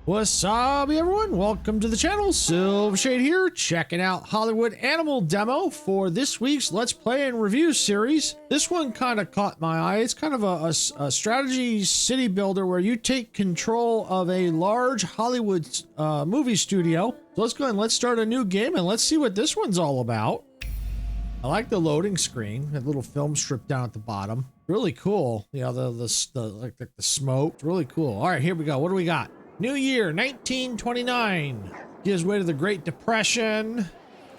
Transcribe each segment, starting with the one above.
What's up, everyone? Welcome to the channel. Silvershade here, checking out Hollywood Animal demo for this week's Let's Play and Review series. This one kind of caught my eye. It's kind of a strategy city builder where you take control of a large Hollywood movie studio. So let's go ahead and let's start a new game and let's see what this one's all about. I like the loading screen, that little film strip down at the bottom. Really cool. You know, the smoke. It's really cool. All right, here we go. What do we got? New year, 1929. Gives way to the Great Depression.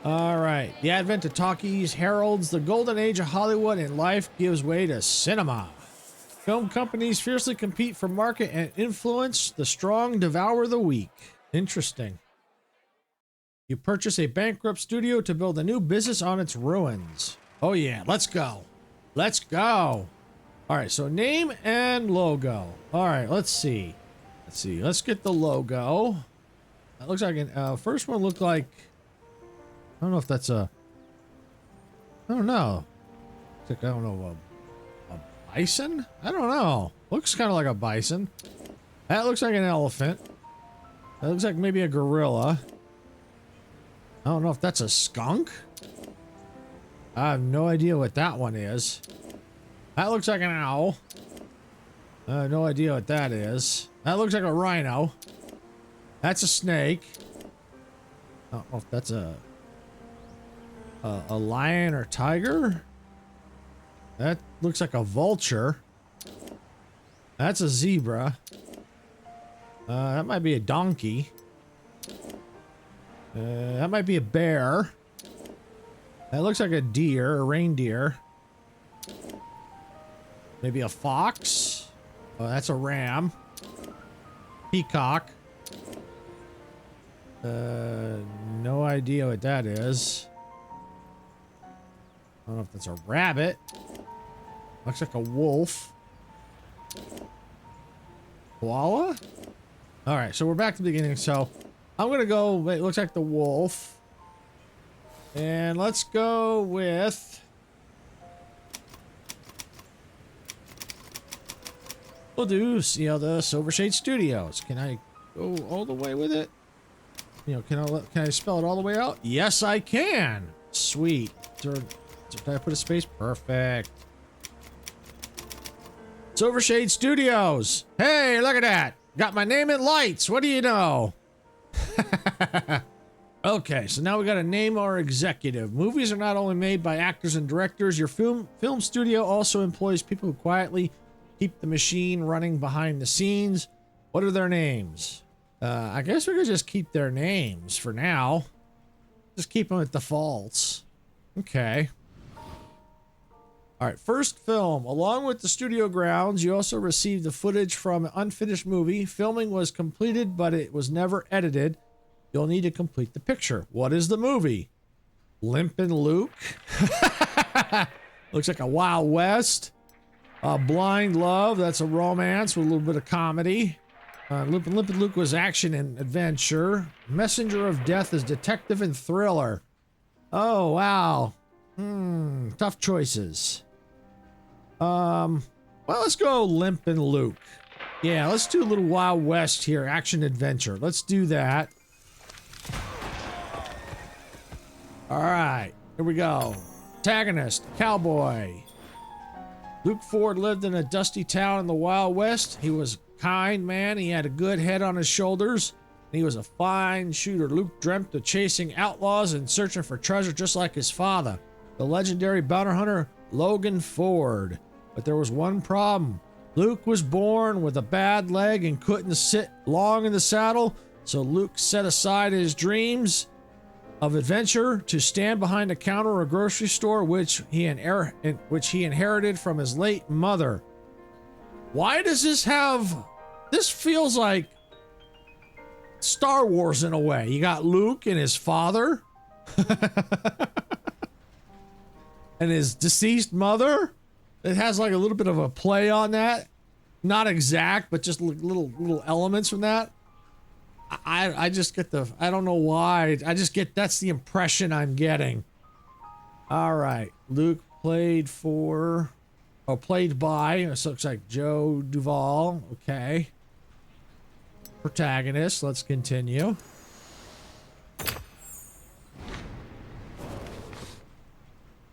All right. The advent of talkies heralds the golden age of Hollywood, and life gives way to cinema. Film companies fiercely compete for market and influence. The strong devour the weak. Interesting. You purchase a bankrupt studio to build a new business on its ruins. Oh yeah, let's go. Let's go. All right, so name and logo. All right, let's see. Let's get the logo. That looks like an first one looked like, I don't know if that's a, I don't know. It's like, I don't know, a bison? I don't know. Looks kind of like a bison. That looks like an elephant. That looks like maybe a gorilla. I don't know if that's a skunk. I have no idea what that one is. That looks like an owl. I have no idea what that is. That looks like a rhino. That's a snake. I don't know if that's a lion or tiger. That looks like a vulture. That's a zebra. That might be a donkey. That might be a bear. That looks like a deer, a reindeer. Maybe a fox. Oh, that's a ram. Peacock. No idea what that is. I don't know if that's a rabbit. Looks like a wolf. Koala? Alright, so we're back to the beginning. So I'm gonna go, it looks like the wolf. And let's go with, we'll do, you know, the Silvershade Studios. Can I go all the way with it? You know, can I spell it all the way out? Yes, I can. Sweet. Did I put a space? Perfect. Silvershade Studios. Hey, look at that. Got my name in lights. What do you know? Okay, so now we got to name our executive. Movies are not only made by actors and directors. Your film studio also employs people who quietly keep the machine running behind the scenes. What are their names? I guess we could just keep their names for now. Just keep them at defaults. Okay. All right, first film. Along with the studio grounds, you also received the footage from an unfinished movie. Filming was completed, but it was never edited. You'll need to complete the picture. What is the movie? Limpin' Luke. Looks like a Wild West. Blind Love, that's a romance with a little bit of comedy. Limpin' Luke was action and adventure. Messenger of Death is detective and thriller. Oh, wow. Tough choices. Well, let's go Limpin' Luke. Yeah, let's do a little Wild West here, action adventure. Let's do that. All right, here we go. Protagonist, cowboy. Luke Ford lived in a dusty town in the Wild West. He was a kind man. He had a good head on his shoulders. And he was a fine shooter. Luke dreamt of chasing outlaws and searching for treasure just like his father, the legendary bounty hunter Logan Ford. But there was one problem. Luke was born with a bad leg and couldn't sit long in the saddle. So Luke set aside his dreams of adventure to stand behind the counter of a grocery store, which he inherited from his late mother. Why does this have... This feels like Star Wars in a way. You got Luke and his father. And his deceased mother. It has like a little bit of a play on that. Not exact, but just little elements from that. I just get the, I don't know why. I just get, that's the impression I'm getting. All right. Luke played by, this looks like Joe Duvall. Okay. protagonist. Let's continue.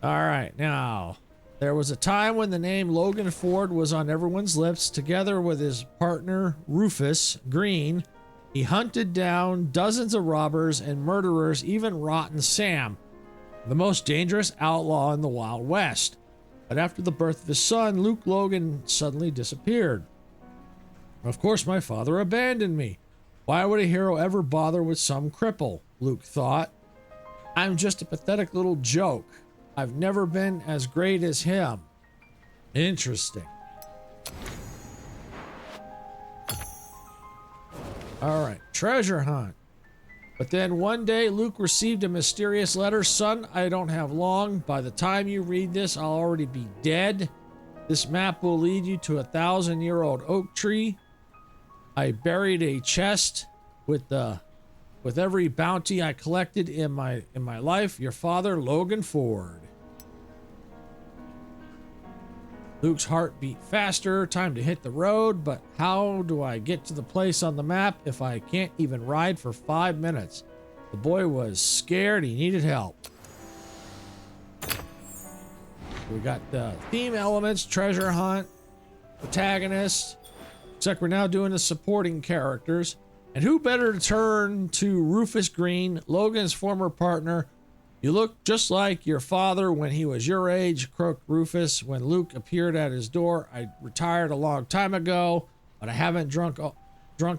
All right, now, there was a time when the name Logan Ford was on everyone's lips. Together with his partner, Rufus Green, he hunted down dozens of robbers and murderers, even Rotten Sam, the most dangerous outlaw in the Wild West. But after the birth of his son, Luke Logan suddenly disappeared. Of course, my father abandoned me. Why would a hero ever bother with some cripple? Luke thought. I'm just a pathetic little joke. I've never been as great as him. Interesting. All right, treasure hunt. But then one day, Luke received a mysterious letter. Son, I don't have long. By the time you read this, I'll already be dead. This map will lead you to a 1,000-year-old oak tree. I buried a chest with every bounty I collected in my life. Your father, Logan Ford. Luke's heart beat faster. Time to hit the road, but how do I get to the place on the map if I can't even ride for 5 minutes? The boy was scared. He needed help. We got the theme elements, treasure hunt, protagonist. Looks like we're now doing the supporting characters. And who better to turn to Rufus Green, Logan's former partner. You look just like your father when he was your age, croaked Rufus when Luke appeared at his door. I retired a long time ago, but I haven't drunk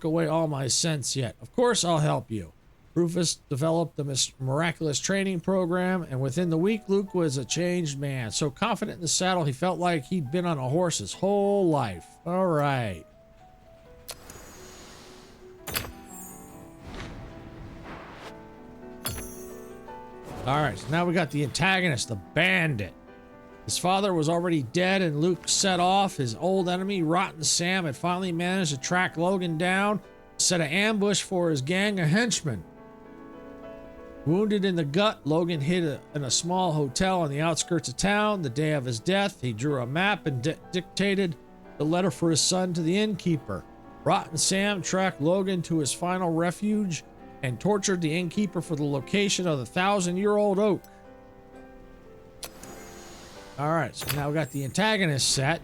away all my sense yet. Of course I'll help you. Rufus developed the miraculous training program, and within the week, Luke was a changed man. So confident in the saddle, he felt like he'd been on a horse his whole life. All right. All right, so now we got the antagonist, the bandit. His father was already dead, and Luke set off. His old enemy, Rotten Sam, had finally managed to track Logan down, set an ambush for his gang of henchmen. Wounded in the gut, Logan hid in a small hotel on the outskirts of town. The day of his death, he drew a map and dictated the letter for his son to the innkeeper. Rotten Sam tracked Logan to his final refuge and tortured the innkeeper for the location of the 1,000-year-old oak. All right, so now we got the antagonist set.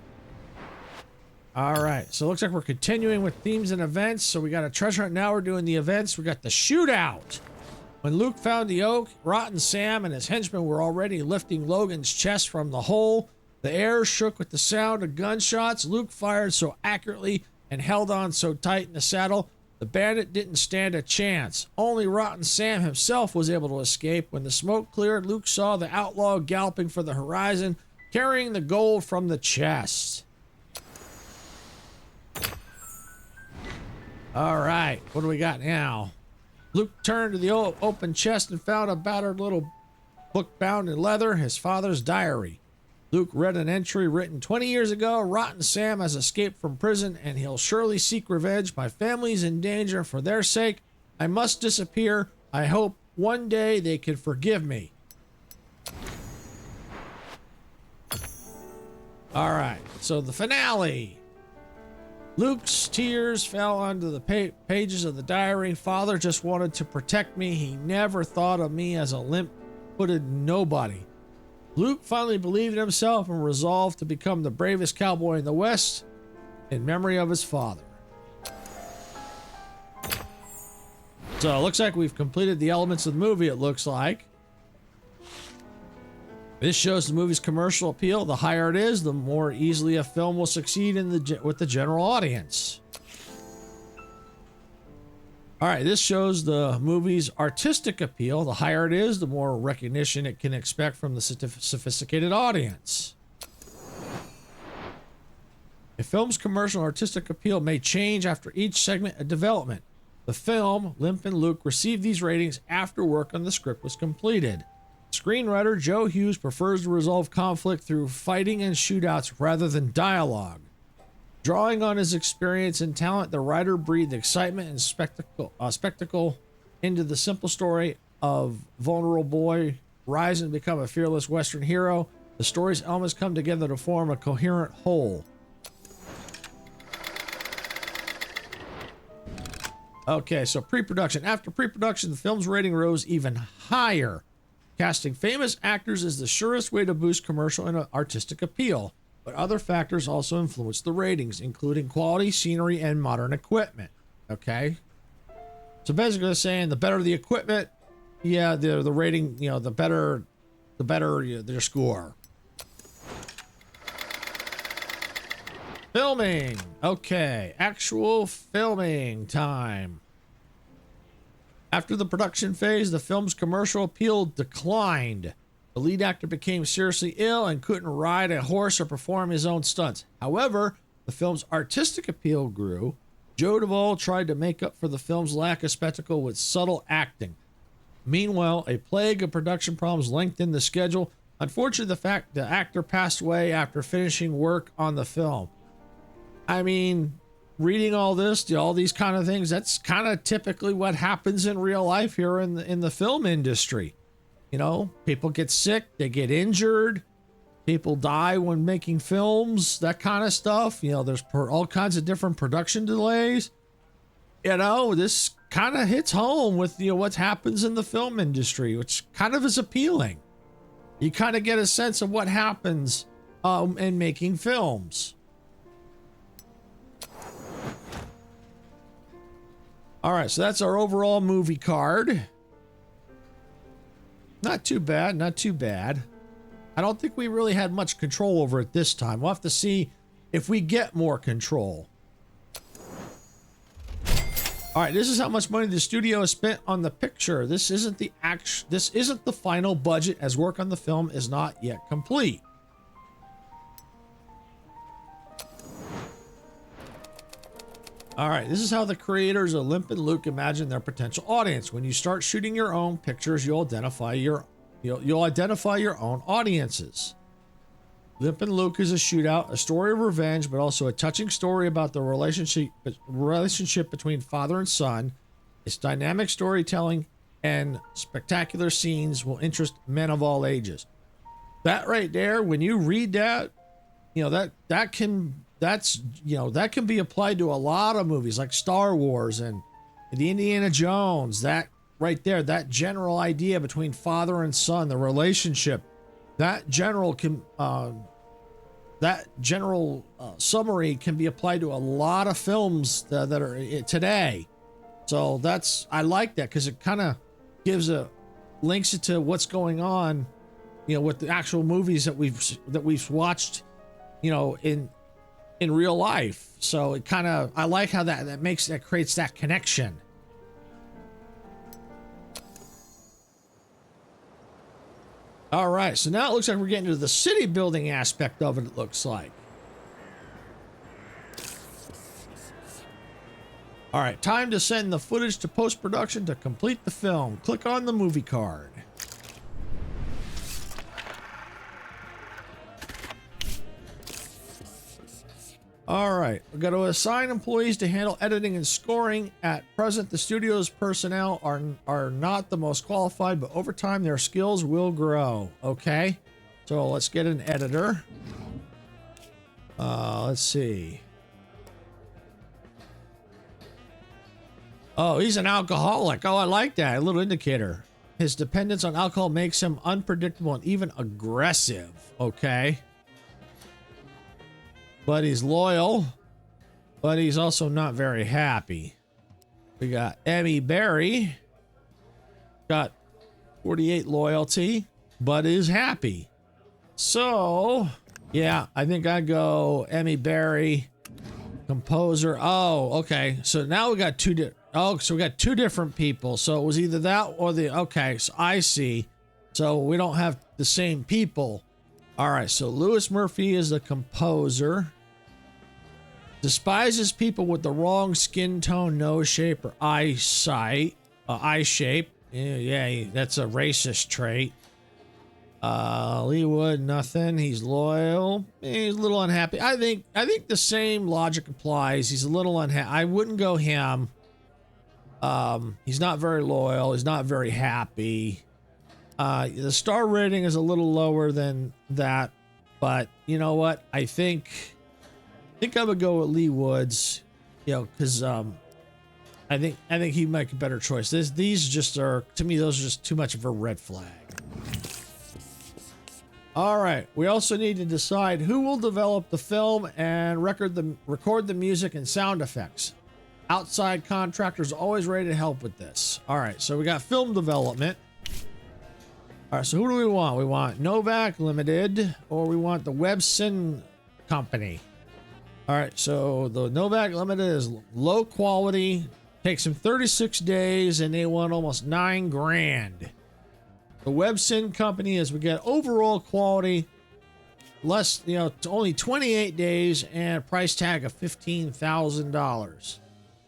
All right, so it looks like we're continuing with themes and events. So we got a treasure hunt. Now we're doing the events. We got the shootout. When Luke found the oak, Rotten Sam and his henchmen were already lifting Logan's chest from the hole. The air shook with the sound of gunshots. Luke fired so accurately and held on so tight in the saddle, the bandit didn't stand a chance. Only Rotten Sam himself was able to escape. When the smoke cleared, Luke saw the outlaw galloping for the horizon, carrying the gold from the chest. All right, what do we got now? Luke turned to the open chest and found a battered little book bound in leather, his father's diary. Luke read an entry written 20 years ago. Rotten Sam has escaped from prison, and he'll surely seek revenge. My family's in danger. For their sake, I must disappear. I hope one day they can forgive me. All right, so the finale. Luke's tears fell onto the pages of the diary. Father just wanted to protect me. He never thought of me as a limp-footed nobody. Luke finally believed in himself and resolved to become the bravest cowboy in the West in memory of his father. So it looks like we've completed the elements of the movie, it looks like. This shows the movie's commercial appeal. The higher it is, the more easily a film will succeed with the general audience. All right, this shows the movie's artistic appeal. The higher it is, the more recognition it can expect from the sophisticated audience. A film's commercial artistic appeal may change after each segment of development. The film, Limp and Luke, received these ratings after work on the script was completed. Screenwriter Joe Hughes prefers to resolve conflict through fighting and shootouts rather than dialogue. Drawing on his experience and talent, the writer breathed excitement and spectacle into the simple story of vulnerable boy rise and become a fearless Western hero. The story's elements come together to form a coherent whole. Okay, so pre-production. After pre-production, the film's rating rose even higher. Casting famous actors is the surest way to boost commercial and artistic appeal, but other factors also influence the ratings, including quality, scenery, and modern equipment. Okay, so basically they're saying the better the equipment, yeah, the rating, you know, the better their score. Filming. Okay, actual filming time. After the production phase, the film's commercial appeal declined. The lead actor became seriously ill and couldn't ride a horse or perform his own stunts. However, the film's artistic appeal grew. Joe Duvall tried to make up for the film's lack of spectacle with subtle acting. Meanwhile, a plague of production problems lengthened the schedule. Unfortunately, the actor passed away after finishing work on the film. I mean, reading all this, all these kind of things, that's kind of typically what happens in real life here in the film industry. You know, people get sick, they get injured, people die when making films, that kind of stuff. You know, there's all kinds of different production delays. You know, this kind of hits home with, you know, what happens in the film industry, which kind of is appealing. You kind of get a sense of what happens in making films. All right, so that's our overall movie card. Not too bad, not too bad. I don't think we really had much control over it this time. We'll have to see if we get more control. All right, this is how much money the studio has spent on the picture. This isn't the final budget, as work on the film is not yet complete. All right, this is how the creators of Limp and Luke imagine their potential audience. When you start shooting your own pictures, you'll identify your own audiences. Limp and Luke is a shootout, a story of revenge, but also a touching story about the relationship between father and son. Its dynamic storytelling and spectacular scenes will interest men of all ages. That right there, when you read that, you know, that can be applied to a lot of movies like Star Wars and the Indiana Jones. That right there, that general idea between father and son, the relationship, that general summary can be applied to a lot of films that are today. So I like that, because it kind of links it to what's going on, you know, with the actual movies that we've watched, you know, in real life. So it kind of, I like how that creates that connection. All right, so now it looks like we're getting to the city building aspect of it, it looks like. All right, time to send the footage to post-production to complete the film. Click on the movie card. All right, we've got to assign employees to handle editing and scoring. At present, the studio's personnel are not the most qualified, but over time their skills will grow. Okay, so let's get an editor. Let's see. Oh, he's an alcoholic. Oh, I like that. A little indicator. His dependence on alcohol makes him unpredictable and even aggressive. Okay. But he's loyal, but he's also not very happy. We got Emmy Barry, got 48 loyalty, but is happy. So, yeah, I think I go Emmy Barry, composer. Oh, okay. So now we got two different people. So it was either that or okay, so I see. So we don't have the same people. All right, so Lewis Murphy is the composer. Despises people with the wrong skin tone, nose shape, or eye shape. Yeah, that's a racist trait. Lee Wood, nothing. He's loyal. He's a little unhappy. I think the same logic applies. He's a little unhappy. I wouldn't go him. He's not very loyal. He's not very happy. The star rating is a little lower than that, but you know what? I think I would go with Lee Woods, you know, because I I think he'd make a better choice. These just are, to me, those are just too much of a red flag. All right, we also need to decide who will develop the film and record the music and sound effects. Outside contractors always ready to help with this. All right, so we got film development. All right, so who do we want? We want Novak Limited, or we want the Webson Company. All right, so the Novak Limited is low quality, takes them 36 days, and they want almost $9 grand. The Webson Company, as we get overall quality, less, only 28 days and a price tag of $15,000.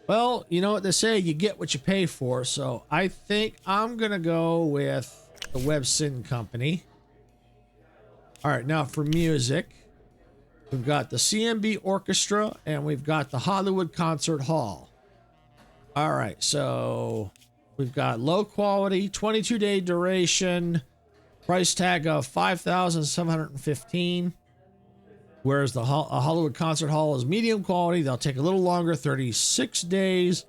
Well, you know what they say, you get what you pay for. So I think I'm going to go with the Webson Company. All right, now for music, we've got the CMB Orchestra and we've got the Hollywood Concert Hall. All right, so we've got low quality, 22-day duration, price tag of $5,715. Whereas the Hollywood Concert Hall is medium quality. They'll take a little longer, 36 days,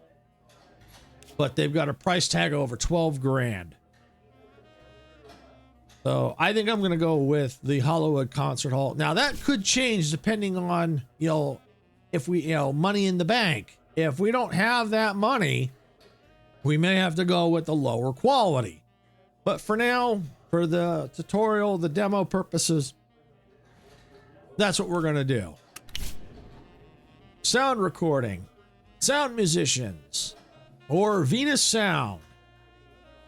but they've got a price tag of over 12 grand. So I think I'm going to go with the Hollywood Concert Hall. Now that could change depending on, if we, money in the bank. If we don't have that money, we may have to go with the lower quality. But for now, for the tutorial, the demo purposes, that's what we're going to do. Sound recording, sound musicians, or Venus Sound.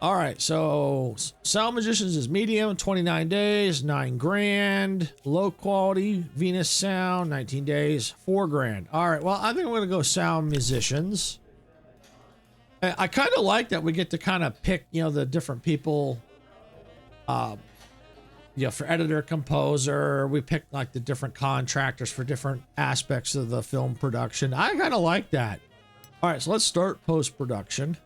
All right, so sound musicians is medium, 29 days, $9 grand. Low quality, Venus Sound, 19 days, $4 grand. All right, well, I think I'm going to go sound musicians. I kind of like that we get to kind of pick, the different people. For editor, composer, we pick like the different contractors for different aspects of the film production. I kind of like that. All right, so let's start post-production.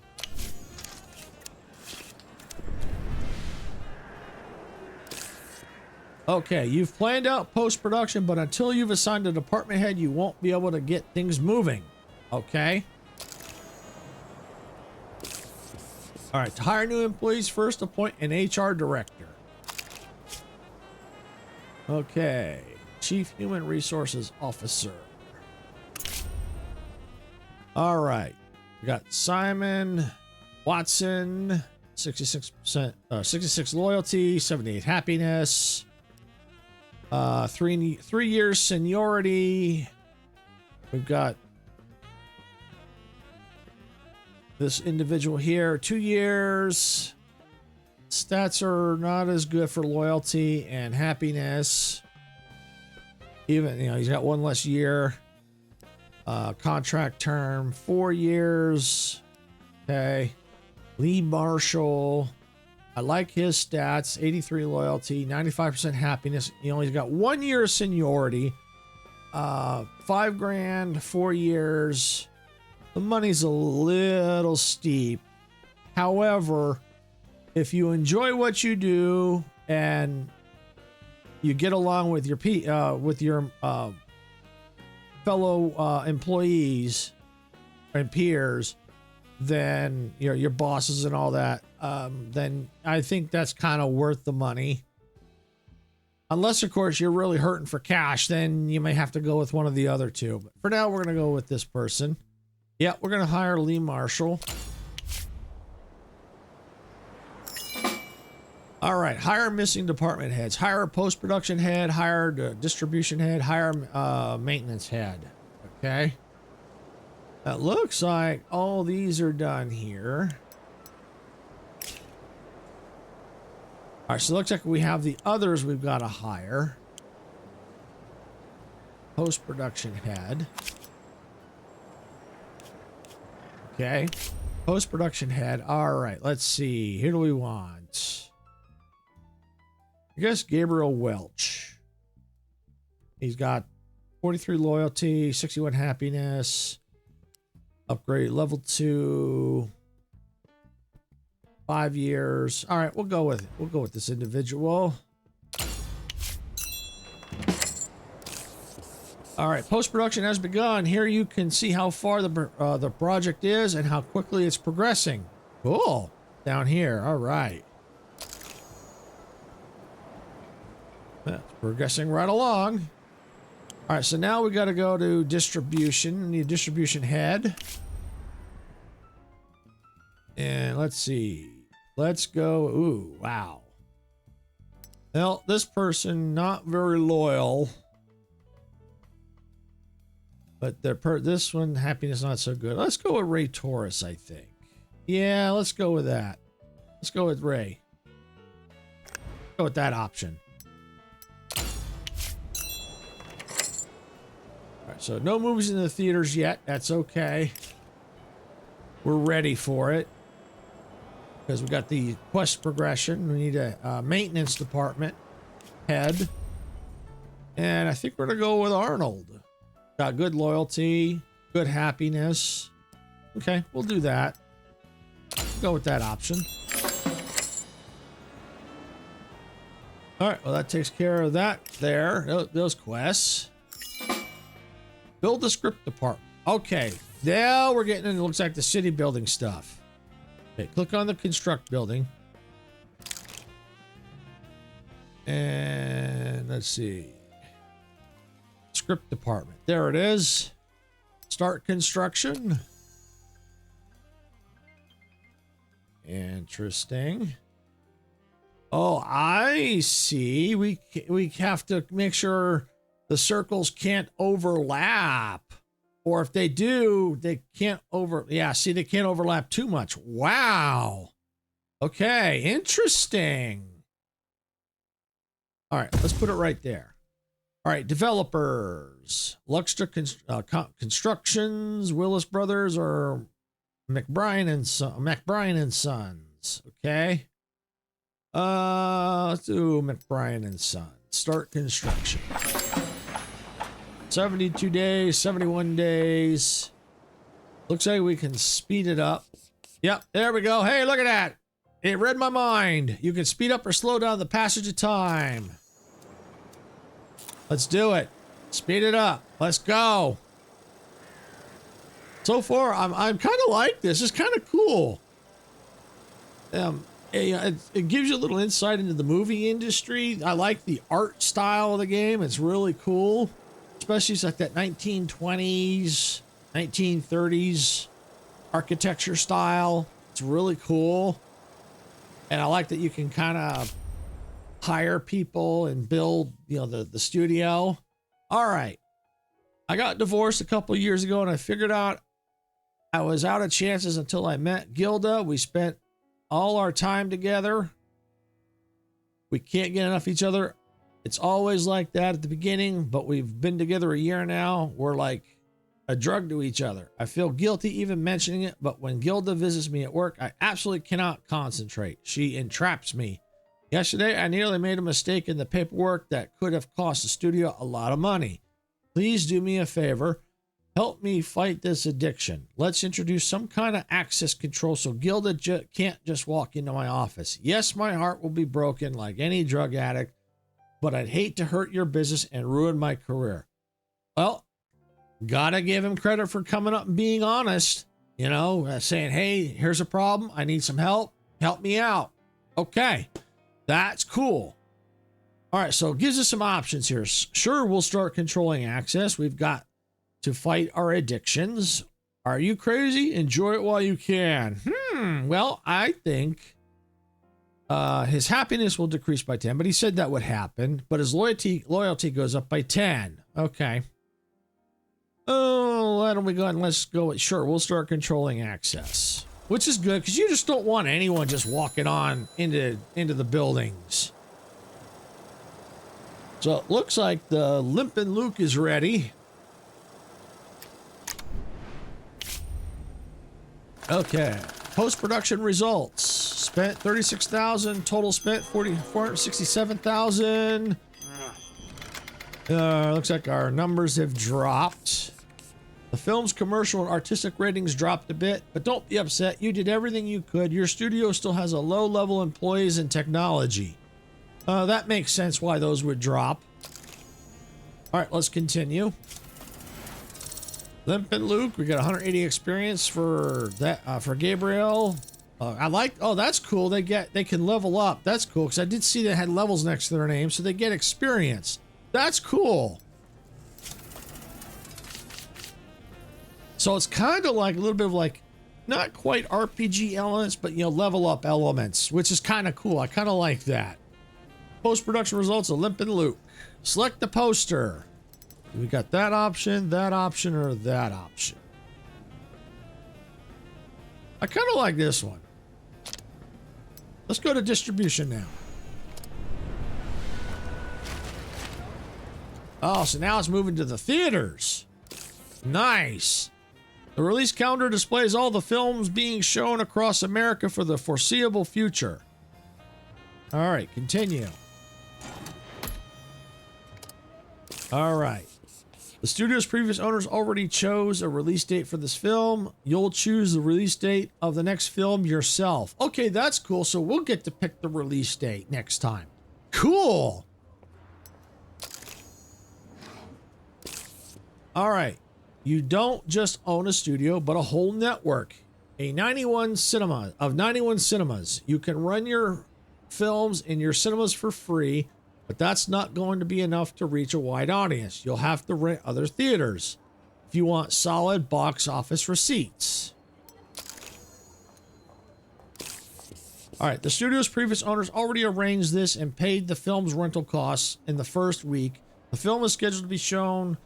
Okay, you've planned out post-production, but until you've assigned a department head, you won't be able to get things moving. Okay. All right, to hire new employees, first appoint an HR director. Okay, Chief Human Resources Officer. All right, we got Simon Watson, 66%, 66 loyalty, 78 happiness, 3 years seniority. We've got this individual here, 2 years. Stats are not as good for loyalty and happiness. Even, he's got 1 less year. Contract term, 4 years. Okay. Lee Marshall. I like his stats. 83 loyalty, 95% happiness. He's got 1 year seniority. $5 grand, 4 years. The money's a little steep. However, if you enjoy what you do and you get along with your fellow employees and peers, then your bosses and all that, then I think that's kind of worth the money. Unless, of course, you're really hurting for cash, then you may have to go with one of the other two. But for now, we're going to go with this person. Yeah, we're going to hire Lee Marshall. All right, hire missing department heads. Hire a post-production head, hire a distribution head, hire a maintenance head. Okay. It looks like all these are done here. All right, so it looks like we have the others we've got to hire. Post-production head. Okay. Post-production head. All right, let's see. Who do we want? I guess Gabriel Welch. He's got 43 loyalty, 61 happiness, upgrade level 2, 5 years. All right, we'll go with this individual. All All right, post-production has begun. Here you can see how far the project is and how quickly it's progressing. Cool. Down here. All right. That's progressing right along. All right, so now we got to go to distribution. We need a distribution head. And let's see. Let's go. Ooh, wow. Well, this person not very loyal. But this one, happiness not so good. Let's go with Ray Torres, I think. Yeah, let's go with that. Let's go with Ray. Go with that option. All right, so no movies in the theaters yet. That's okay. We're ready for it. Because we got the quest progression. We need a maintenance department head. And I think we're going to go with Arnold. Got good loyalty, good happiness. Okay, we'll do that. Go with that option. All right, well, that takes care of that there. Those quests. Build the script department. Okay, now we're getting into, it looks like the city building stuff. Okay, click on the construct building. And let's see. Script department. There it is. Start construction. Interesting. Oh, I see. We have to make sure the circles can't overlap. Or if they do, they can't see, they can't overlap too much. Wow. Okay, interesting. All right, let's put it right there. All right, developers. Luxtra Constructions, Willis Brothers, or McBrien and Sons. Okay. Let's do McBrien and Sons. Start construction. 72 days, 71 days. Looks like we can speed it up. Yep, there we go. Hey, look at that. It read my mind. You can speed up or slow down the passage of time. Let's do it. Speed it up. Let's go. So far, I'm kind of like this. It's kind of cool. It gives you a little insight into the movie industry. I like the art style of the game. It's really cool. Especially it's like that 1920s, 1930s architecture style. It's really cool. And I like that you can kind of hire people and build, the studio. All right. I got divorced a couple years ago and I figured out I was out of chances until I met Gilda. We spent all our time together. We can't get enough of each other. It's always like that at the beginning, but we've been together a year now. We're like a drug to each other. I feel guilty even mentioning it, but when Gilda visits me at work, I absolutely cannot concentrate. She entraps me. Yesterday, I nearly made a mistake in the paperwork that could have cost the studio a lot of money. Please do me a favor. Help me fight this addiction. Let's introduce some kind of access control so Gilda can't just walk into my office. Yes, my heart will be broken like any drug addict, but I'd hate to hurt your business and ruin my career. Well, gotta give him credit for coming up and being honest. Saying, hey, here's a problem. I need some help. Help me out. Okay, that's cool. All right, so it gives us some options here. Sure, we'll start controlling access. We've got to fight our addictions. Are you crazy? Enjoy it while you can. Well, I think his happiness will decrease by 10, but he said that would happen. But his loyalty goes up by 10. Okay. Oh, why don't we go ahead and let's go with, sure, we'll start controlling access. Which is good, because you just don't want anyone just walking on into the buildings. So it looks like the Limpin' Luke is ready. Okay. Post-production results. Spent 36,000. Total spent 467,000. Looks like our numbers have dropped. The film's commercial and artistic ratings dropped a bit, but don't be upset. You did everything you could. Your studio still has a low-level employees and technology. That makes sense why those would drop. All right, let's continue. Limp and Luke, we got 180 experience for that for Gabriel. I like, oh, that's cool. They can level up. That's cool because I did see they had levels next to their name, so they get experience. That's cool. So it's kind of like a little bit of like, not quite RPG elements, but you know, level up elements, which is kind of cool. I kind of like that. Post-production results of Limp and Luke. Select the poster. We got that option, or that option. I kind of like this one. Let's go to distribution now. Oh, so now it's moving to the theaters. Nice. The release calendar displays all the films being shown across America for the foreseeable future. All right, continue. All right. The studio's previous owners already chose a release date for this film. You'll choose the release date of the next film yourself. Okay, that's cool. So we'll get to pick the release date next time. Cool. All right. You don't just own a studio, but a whole network. Of 91 cinemas. You can run your films in your cinemas for free. But that's not going to be enough to reach a wide audience. You'll have to rent other theaters if you want solid box office receipts. All right, the studio's previous owners already arranged this and paid the film's rental costs in the first week. The film is scheduled to be shown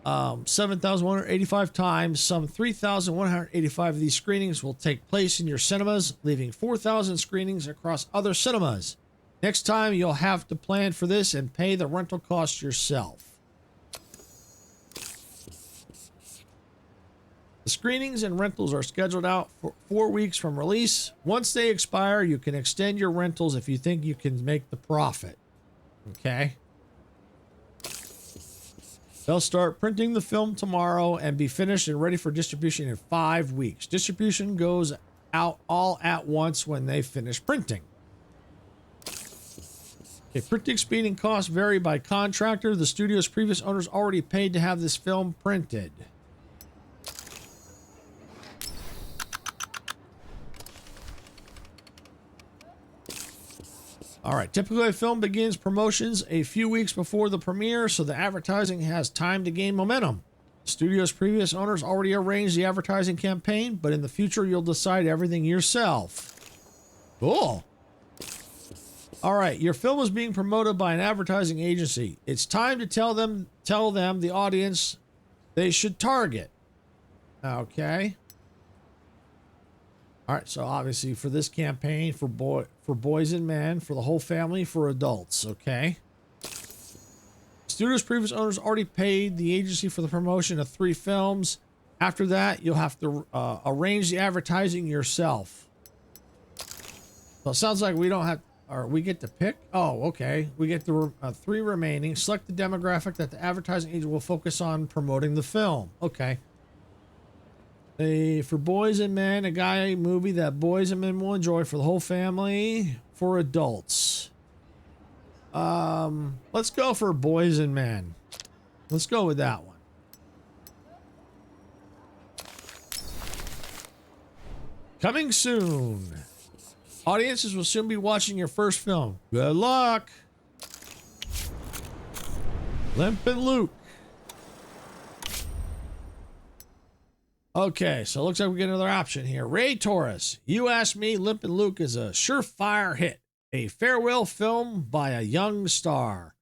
7,185 times. Some 3,185 of these screenings will take place in your cinemas, leaving 4,000 screenings across other cinemas. Next time, you'll have to plan for this and pay the rental costs yourself. The screenings and rentals are scheduled out for 4 weeks from release. Once they expire, you can extend your rentals if you think you can make the profit. Okay? They'll start printing the film tomorrow and be finished and ready for distribution in 5 weeks. Distribution goes out all at once when they finish printing. Okay, printing speed and cost vary by contractor. The studio's previous owners already paid to have this film printed. All right, typically a film begins promotions a few weeks before the premiere, so the advertising has time to gain momentum. The studio's previous owners already arranged the advertising campaign, but in the future you'll decide everything yourself. Cool. All right, your film is being promoted by an advertising agency. It's time to tell them the audience they should target. Okay. All right, so obviously for this campaign, for boys and men, for the whole family, for adults, okay? Studio's previous owners already paid the agency for the promotion of 3 films. After that, you'll have to arrange the advertising yourself. So it sounds like we don't have... Or we get to pick? Oh, okay. We get the 3 remaining. Select the demographic that the advertising agent will focus on promoting the film. Okay. For boys and men, a guy movie that boys and men will enjoy for the whole family. For adults. Let's go for boys and men. Let's go with that one. Coming soon. Audiences will soon be watching your first film. Good luck. Limp and Luke. Okay, so it looks like we get another option here. Ray Torres, you asked me. Limp and Luke is a surefire hit. A farewell film by a young star.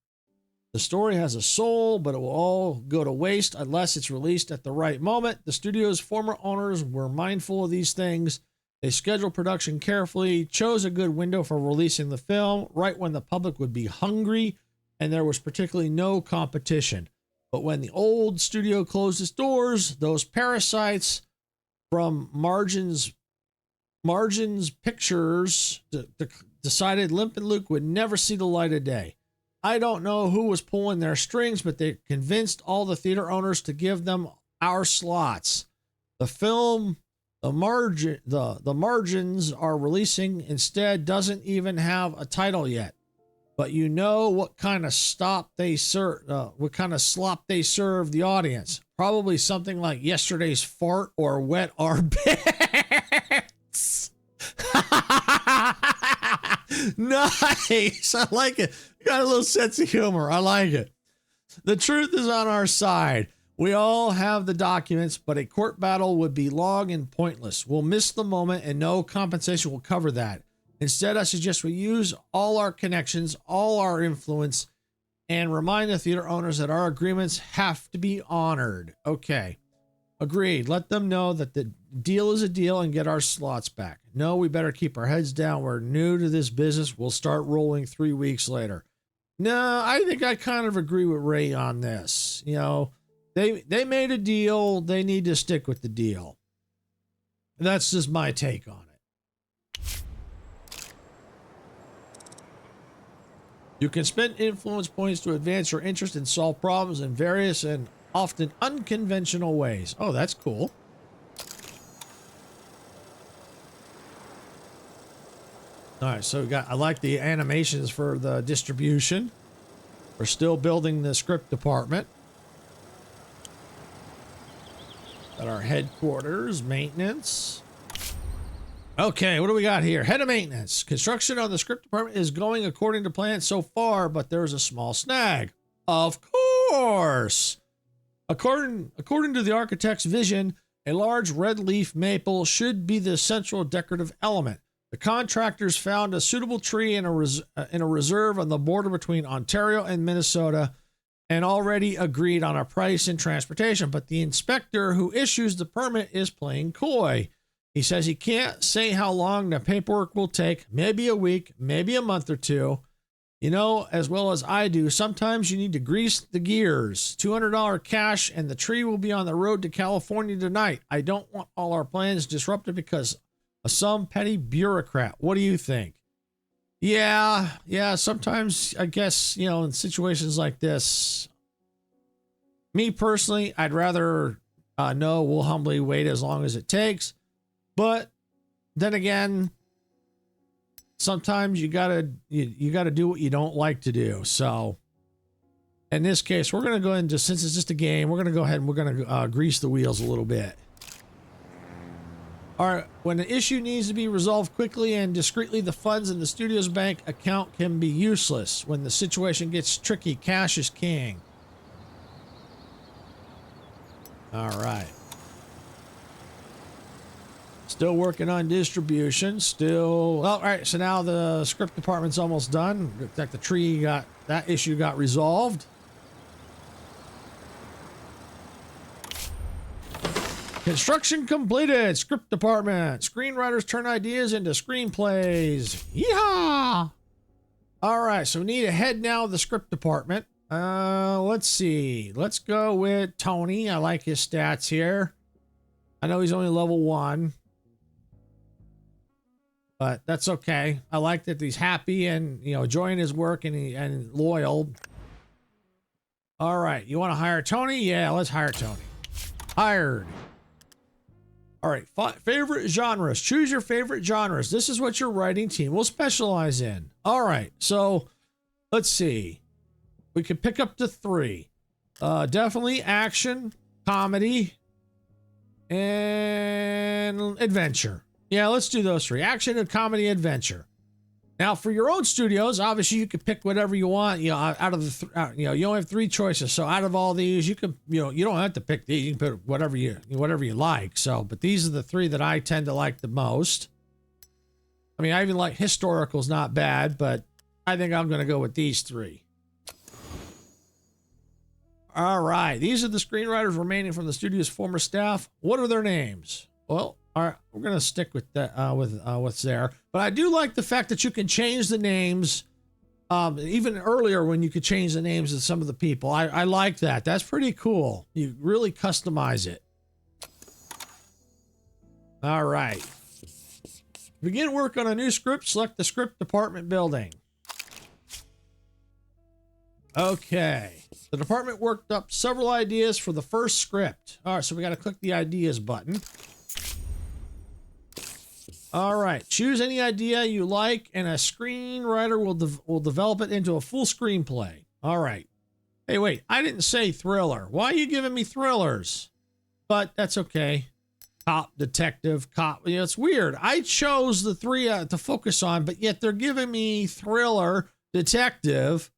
The story has a soul, but it will all go to waste unless it's released at the right moment. The studio's former owners were mindful of these things. They scheduled production carefully, chose a good window for releasing the film, right when the public would be hungry, and there was particularly no competition. But when the old studio closed its doors, those parasites from Margins Pictures decided Limp and Luke would never see the light of day. I don't know who was pulling their strings, but they convinced all the theater owners to give them our slots. The film... The Margins are releasing instead doesn't even have a title yet. but you know what kind of slop they serve the audience. Probably something like yesterday's fart or wet armpits. Nice. I like it. You got a little sense of humor. I like it. The truth is on our side. We all have the documents, but a court battle would be long and pointless. We'll miss the moment and no compensation will cover that. Instead, I suggest we use all our connections, all our influence, and remind the theater owners that our agreements have to be honored. Okay. Agreed. Let them know that the deal is a deal and get our slots back. No, we better keep our heads down. We're new to this business. We'll start rolling 3 weeks later. No, I think I kind of agree with Ray on this. You know, they made a deal. They need to stick with the deal. That's just my take on it. You can spend influence points to advance your interest and solve problems in various and often unconventional ways. Oh, that's cool. All right, so I like the animations for the distribution. We're still building the script department. Got our headquarters, maintenance. Okay, what do we got here? Head of maintenance. Construction on the script department is going according to plan so far, but there's a small snag. Of course. According to the architect's vision, a large red leaf maple should be the central decorative element. The contractors found a suitable tree in a reserve on the border between Ontario and Minnesota and already agreed on a price and transportation, but the inspector who issues the permit is playing coy. He says he can't say how long the paperwork will take, maybe a week, maybe a month or two. You know, as well as I do, sometimes you need to grease the gears. $200 cash and the tree will be on the road to California tonight. I don't want all our plans disrupted because of some petty bureaucrat. What do you think? Yeah, sometimes I guess, you know, in situations like this, me personally, I'd rather no, we'll humbly wait as long as it takes. But then again, sometimes you gotta do what you don't like to do. So in this case, we're gonna go ahead and just, since it's just a game, we're gonna go ahead and we're gonna grease the wheels a little bit. All right, when an issue needs to be resolved quickly and discreetly, the funds in the studio's bank account can be useless. When the situation gets tricky, cash is king. All right. Still working on distribution. Still, all right. So now the script department's almost done. Looks like the tree that issue got resolved. Construction completed. Script department. Screenwriters turn ideas into screenplays. Yeehaw! All right. So we need to head now to the script department. Let's see. Let's go with Tony. I like his stats here. I know he's only level 1. But that's okay. I like that he's happy and, you know, enjoying his work and loyal. All right. You want to hire Tony? Yeah, let's hire Tony. Hired. All right. Favorite genres. Choose your favorite genres. This is what your writing team will specialize in. All right. So let's see. We could pick up to 3. Definitely action, comedy, and adventure. Yeah, let's do those 3. Action and comedy, adventure. Now, for your own studios, obviously you can pick whatever you want. You know, out of the, you know, you only have 3 choices. So out of all these, you can, you know, you don't have to pick these. You can put whatever you like. So, but these are the 3 that I tend to like the most. I mean, I even like historical's not bad, but I think I'm going to go with these 3. All right, these are the screenwriters remaining from the studio's former staff. What are their names? Well, all right, we're gonna stick with that with what's there. But I do like the fact that you can change the names. Even earlier when you could change the names of some of the people. I like that. That's pretty cool. You really customize it. All right. Begin work on a new script. Select the script department building. Okay. The department worked up several ideas for the first script. All right, so we got to click the ideas button. All right, choose any idea you like, and a screenwriter will develop it into a full screenplay. All right. Hey, wait, I didn't say thriller. Why are you giving me thrillers? But that's okay. Cop, detective, cop. You know, it's weird. I chose the three to focus on, but yet they're giving me thriller, detective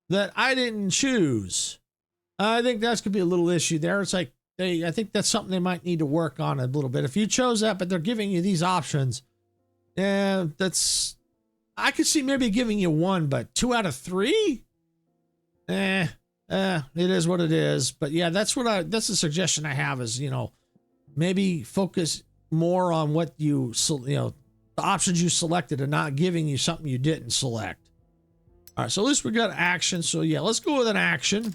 that I didn't choose. I think that's going to be a little issue there. It's like, I think that's something they might need to work on a little bit. If you chose that, but they're giving you these options, I could see maybe giving you one, but 2 out of 3? It is what it is. But yeah, that's a suggestion I have is, maybe focus more on what the options you selected and not giving you something you didn't select. All right, so at least we got action. So yeah, let's go with an action.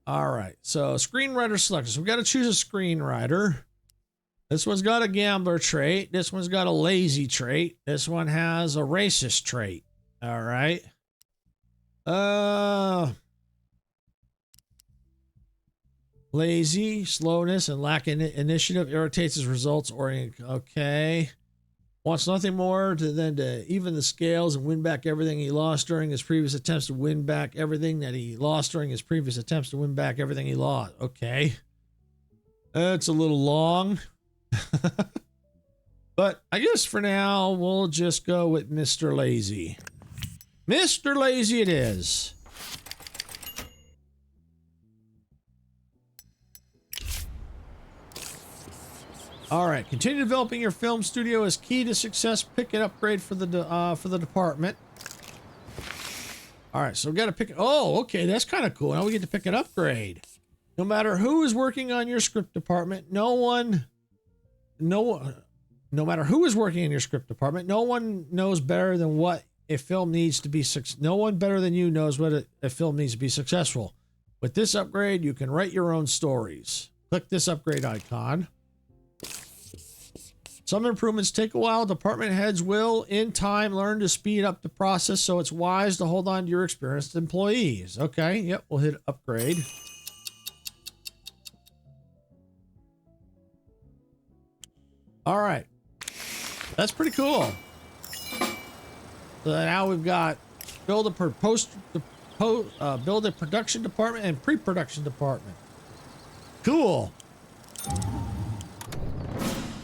All right, so screenwriter selection. So we got to choose a screenwriter. This one's got a gambler trait. This one's got a lazy trait. This one has a racist trait. All right. Lazy, slowness, and lack initiative irritates his results oriented. Okay. Wants nothing more than to even the scales and win back everything he lost during his previous attempts to win back everything that he lost during his previous attempts to win back everything he lost. Okay. It's a little long. But I guess for now, we'll just go with Mr. Lazy. Mr. Lazy it is. All right, continue developing your film studio is key to success. Pick an upgrade for the department. All right, so we got to pick. Oh, okay, that's kind of cool. Now we get to pick an upgrade. No matter who is working on your script department, no matter who is working in your script department, no one knows better than what a film needs to be. No one better than you knows what a film needs to be successful. With this upgrade, you can write your own stories. Click this upgrade icon. Some improvements take a while. Department heads will, in time, learn to speed up the process, so it's wise to hold on to your experienced employees. Okay, yep, we'll hit upgrade. All right. That's pretty cool. So now we've got build a production department and pre-production department. Cool.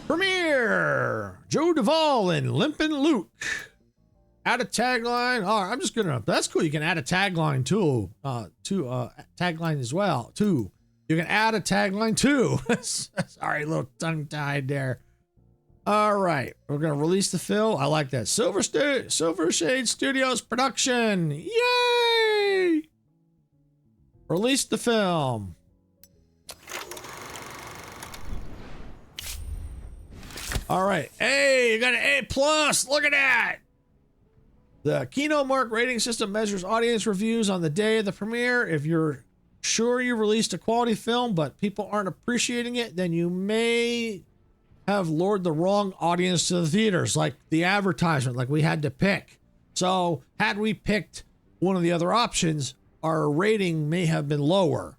Premiere! Joe Duvall and Limpin' Luke. Add a tagline. Oh, I'm just gonna. That's cool. You can add a tagline too. Tagline as well too. You can add a tagline too. Sorry, a little tongue-tied there. All right, we're gonna release the film. I like that. Silver Shade Studios production. Yay! Release the film. All right. Hey, you got an A+. Look at that. The Kino Mark rating system measures audience reviews on the day of the premiere. If you're sure you released a quality film, but people aren't appreciating it, then you may have lured the wrong audience to the theaters, like the advertisement, like we had to pick. So had we picked one of the other options, our rating may have been lower.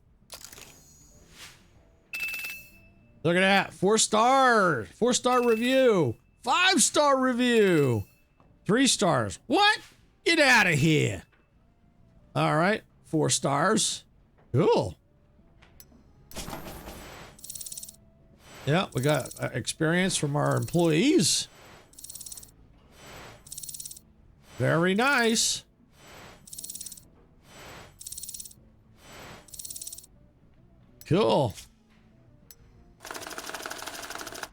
Look at that. 4 stars. 4-star review. 5-star review. 3 stars. What? Get out of here. All right. 4 stars. Cool. Yeah, we got experience from our employees. Very nice. Cool.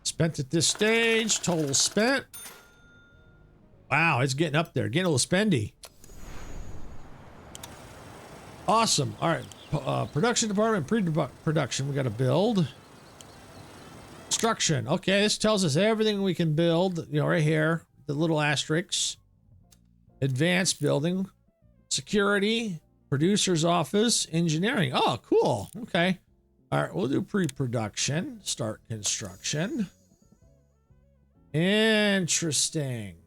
Spent at this stage. Total spent. Wow, it's getting up there. Getting a little spendy. Awesome. All right. Production department, pre-production. We got to build. Construction. Okay, this tells us everything we can build. You know, right here. The little asterisks. Advanced building. Security. Producer's office. Engineering. Oh, cool. Okay. All right, we'll do pre-production. Start construction. Interesting.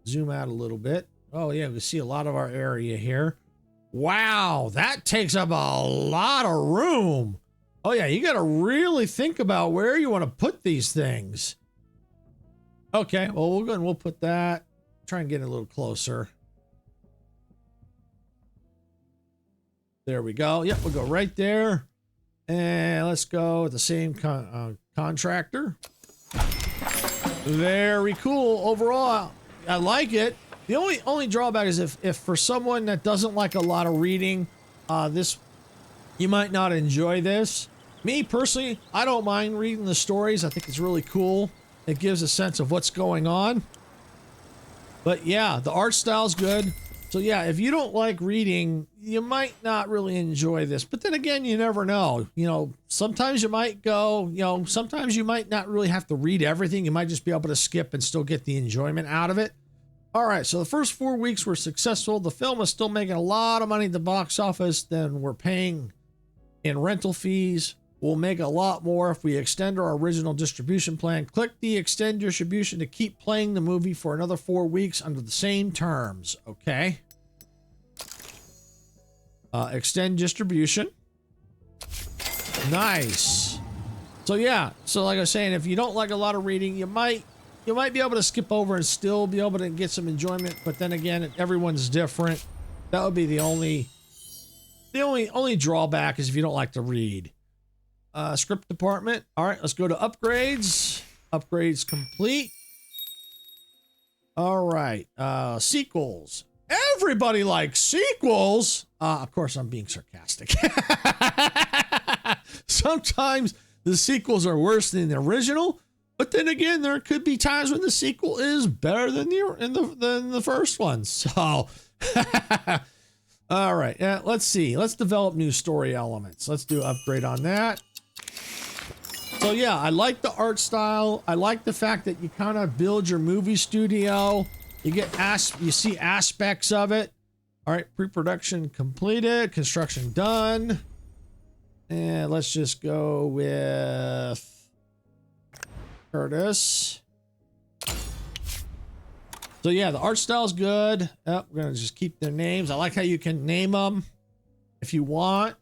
Zoom out a little bit. Oh, yeah, we can see a lot of our area here. Wow, that takes up a lot of room. Oh yeah, you got to really think about where you want to put these things. Okay, well, we'll go and we'll put that. Try and get it a little closer. There we go. Yep, we'll go right there. And let's go with the same contractor. Very cool. Overall, I like it. The only drawback is if for someone that doesn't like a lot of reading, you might not enjoy this. Me personally, I don't mind reading the stories. I think it's really cool. It gives a sense of what's going on. But yeah, the art style's good. So yeah, if you don't like reading, you might not really enjoy this. But then again, you never know. You know, sometimes you might go, you know, sometimes you might not really have to read everything. You might just be able to skip and still get the enjoyment out of it. All right, so the first 4 weeks were successful. The film is still making a lot of money at the box office than we're paying in rental fees. We'll make a lot more if we extend our original distribution plan. Click the extend distribution to keep playing the movie for another 4 weeks under the same terms. Okay. Extend distribution. Nice. So yeah, so like I was saying, if you don't like a lot of reading, you might be able to skip over and still be able to get some enjoyment. But then again, everyone's different. That would be the only drawback is if you don't like to read. Script department. All right, let's go to upgrades. Upgrades complete. All right, sequels. Everybody likes sequels. Of course, I'm being sarcastic. Sometimes the sequels are worse than the original, but then again, there could be times when the sequel is better than the first one. So, all right, let's see. Let's develop new story elements. Let's do upgrade on that. So yeah, I like the art style. I like the fact that you kind of build your movie studio. You see aspects of it. All right, pre-production completed, construction done. And let's just go with Curtis. So yeah, the art style is good. Oh, we're gonna just keep their names. I like how you can name them if you want.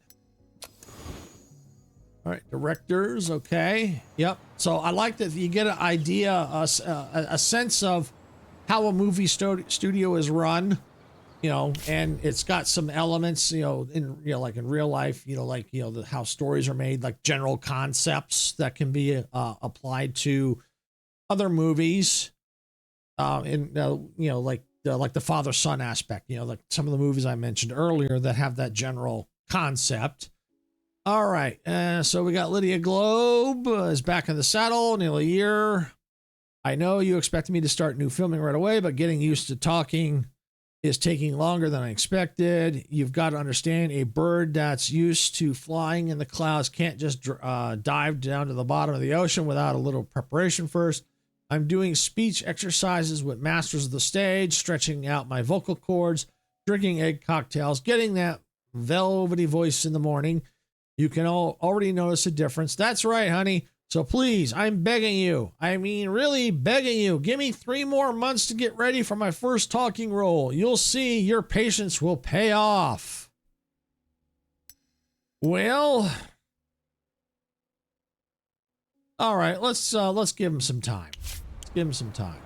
All right, directors, okay. Yep. So I like that you get an idea, a sense of how a movie studio is run, you know, and it's got some elements, like in real life, how stories are made, like general concepts that can be applied to other movies, like the father-son aspect, like some of the movies I mentioned earlier that have that general concept. All right, so we got Lydia Globe is back in the saddle, nearly a year. I know you expected me to start new filming right away, but getting used to talking is taking longer than I expected. You've got to understand a bird that's used to flying in the clouds can't just dive down to the bottom of the ocean without a little preparation first. I'm doing speech exercises with masters of the stage, stretching out my vocal cords, drinking egg cocktails, getting that velvety voice in the morning. You can already notice a difference. That's right, honey. So please, I'm begging you. I mean, really begging you. Give me 3 more months to get ready for my first talking role. You'll see your patience will pay off. Well, all right, let's give him some time. Let's give him some time.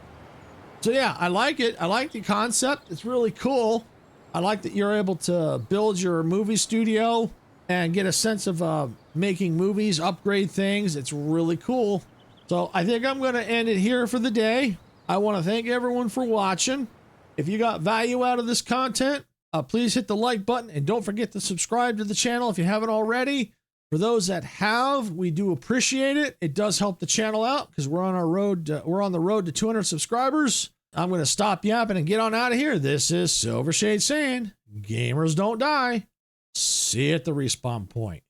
So yeah, I like it. I like the concept. It's really cool. I like that you're able to build your movie studio and get a sense of making movies, upgrade things. It's really cool. So I think I'm going to end it here for the day. I want to thank everyone for watching. If you got value out of this content, please hit the like button and don't forget to subscribe to the channel if you haven't already. For those that have, we do appreciate it. It does help the channel out because we're on the road to 200 subscribers. I'm going to stop yapping and get on out of here. This is Silvershade saying, gamers don't die. See you at the respawn point.